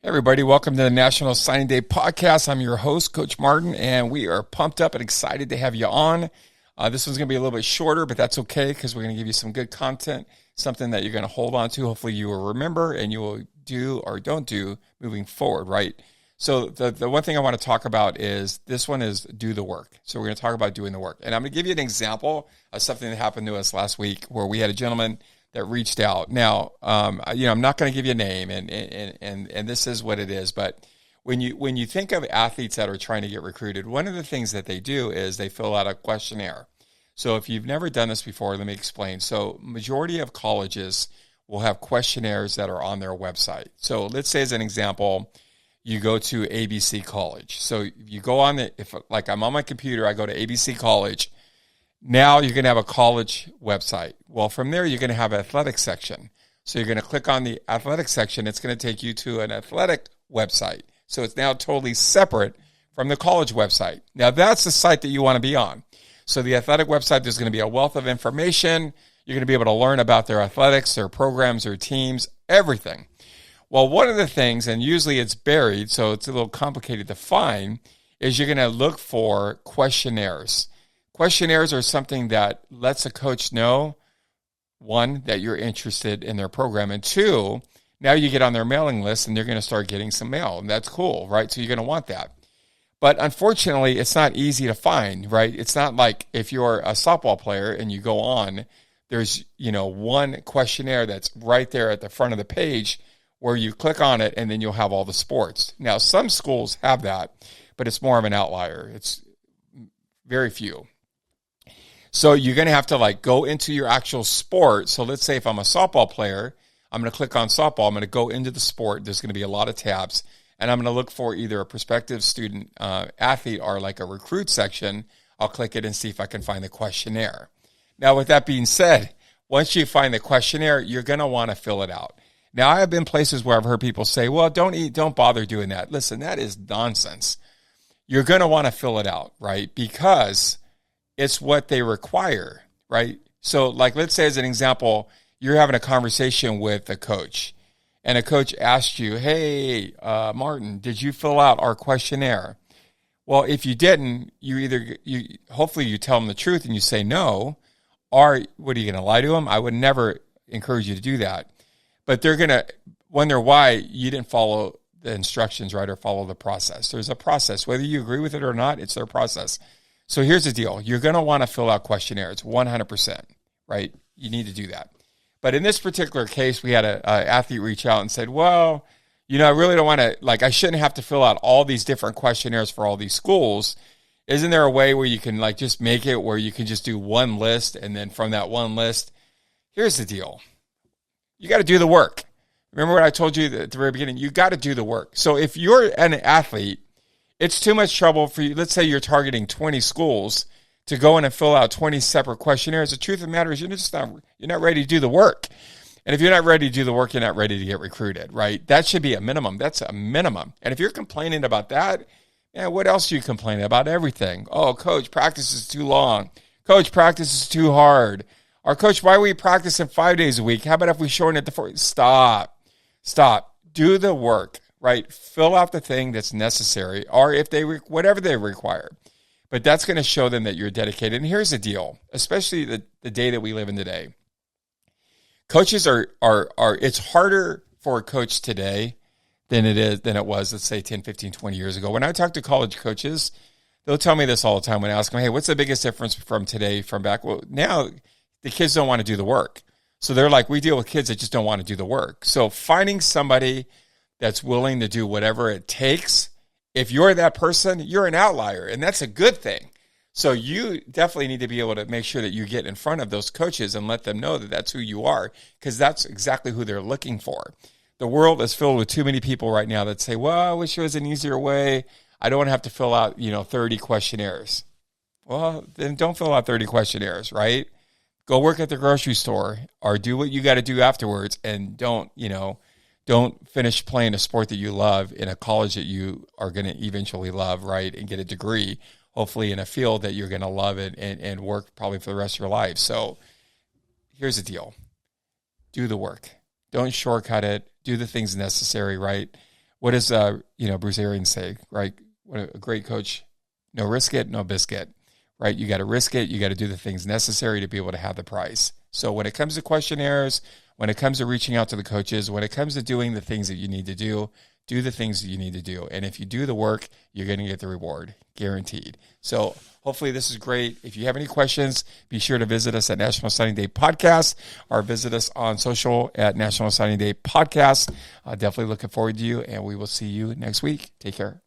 Everybody, welcome to the National Signing Day podcast. I'm your host, Coach Martin, and we are pumped up and excited to have you on. This one's going to be a little bit shorter, but that's okay because we're going to give you some good content, something that you're going to hold on to. Hopefully you will remember and you will do or don't do moving forward, right? So the one thing I want to talk about is this one is do the work. So we're going to talk about doing the work. And I'm going to give you an example of something that happened to us last week where we had a gentleman that reached out. Now, I'm not going to give you a name, and this is what it is. But when you think of athletes that are trying to get recruited, one of the things that they do is they fill out a questionnaire. So if you've never done this before, let me explain. So majority of colleges will have questionnaires that are on their website. So let's say as an example, you go to ABC College. So you go on if I'm on my computer, I go to ABC College. Now you're going to have a college website. Well, from there, you're going to have an athletic section. So you're going to click on the athletic section. It's going to take you to an athletic website. So it's now totally separate from the college website. Now that's the site that you want to be on. So the athletic website, there's going to be a wealth of information. You're going to be able to learn about their athletics, their programs, their teams, everything. Well, one of the things, and usually it's buried, so it's a little complicated to find, is you're going to look for questionnaires. Questionnaires are something that lets a coach know, one, that you're interested in their program, and two, now you get on their mailing list and they're going to start getting some mail, and that's cool, right? So you're going to want that. But unfortunately, it's not easy to find, right? It's not like if you're a softball player and you go on, there's, one questionnaire that's right there at the front of the page where you click on it and then you'll have all the sports. Now, some schools have that, but it's more of an outlier. It's very few. So you're going to have to go into your actual sport. So let's say if I'm a softball player, I'm going to click on softball. I'm going to go into the sport. There's going to be a lot of tabs. And I'm going to look for either a prospective student athlete or like a recruit section. I'll click it and see if I can find the questionnaire. Now, with that being said, once you find the questionnaire, you're going to want to fill it out. Now, I have been places where I've heard people say, well, don't bother doing that. Listen, that is nonsense. You're going to want to fill it out, right? Because it's what they require, right? So let's say as an example, you're having a conversation with a coach and a coach asked you, hey, Martin, did you fill out our questionnaire? Well, if you didn't, hopefully you tell them the truth and you say no, or what are you going to lie to them? I would never encourage you to do that. But they're going to wonder why you didn't follow the instructions, right, or follow the process. There's a process. Whether you agree with it or not, it's their process. So here's the deal. You're going to want to fill out questionnaires 100%, right? You need to do that. But in this particular case, we had an athlete reach out and said, well, I really don't want to, I shouldn't have to fill out all these different questionnaires for all these schools. Isn't there a way where you can just make it where you can just do one list and then from that one list, here's the deal. You got to do the work. Remember what I told you at the very beginning? You got to do the work. So if you're an athlete, it's too much trouble for you. Let's say you're targeting 20 schools to go in and fill out 20 separate questionnaires. The truth of the matter is you're not ready to do the work. And if you're not ready to do the work, you're not ready to get recruited, right? That should be a minimum. That's a minimum. And if you're complaining about that, what else are you complaining about? Everything. Oh, coach, practice is too long. Coach, practice is too hard. Or coach, why are we practicing 5 days a week? How about if we shorten it to 4? Stop. Do the work. Right? Fill out the thing that's necessary or if whatever they require. But that's going to show them that you're dedicated. And here's the deal, especially the day that we live in today. Coaches are it's harder for a coach today than it was, let's say 10, 15, 20 years ago. When I talk to college coaches, they'll tell me this all the time when I ask them, hey, what's the biggest difference from today from back? Well, now the kids don't want to do the work. So they're we deal with kids that just don't want to do the work. So finding somebody that's willing to do whatever it takes. If you're that person, you're an outlier, and that's a good thing. So you definitely need to be able to make sure that you get in front of those coaches and let them know that that's who you are, because that's exactly who they're looking for. The world is filled with too many people right now that say, well, I wish there was an easier way. I don't have to fill out, 30 questionnaires. Well, then don't fill out 30 questionnaires, right? Go work at the grocery store or do what you got to do afterwards, and don't finish playing a sport that you love in a college that you are going to eventually love, right, and get a degree, hopefully in a field that you're going to love it and work probably for the rest of your life. So here's the deal. Do the work. Don't shortcut it. Do the things necessary, right? what does Bruce Arians say, right? What a great coach, no risk it, no biscuit, right? You got to risk it. You got to do the things necessary to be able to have the prize. So when it comes to questionnaires, when it comes to reaching out to the coaches, when it comes to doing the things that you need to do the things that you need to do. And if you do the work, you're going to get the reward, guaranteed. So hopefully this is great. If you have any questions, be sure to visit us at National Signing Day Podcast or visit us on social at National Signing Day Podcast. Definitely looking forward to you, and we will see you next week. Take care.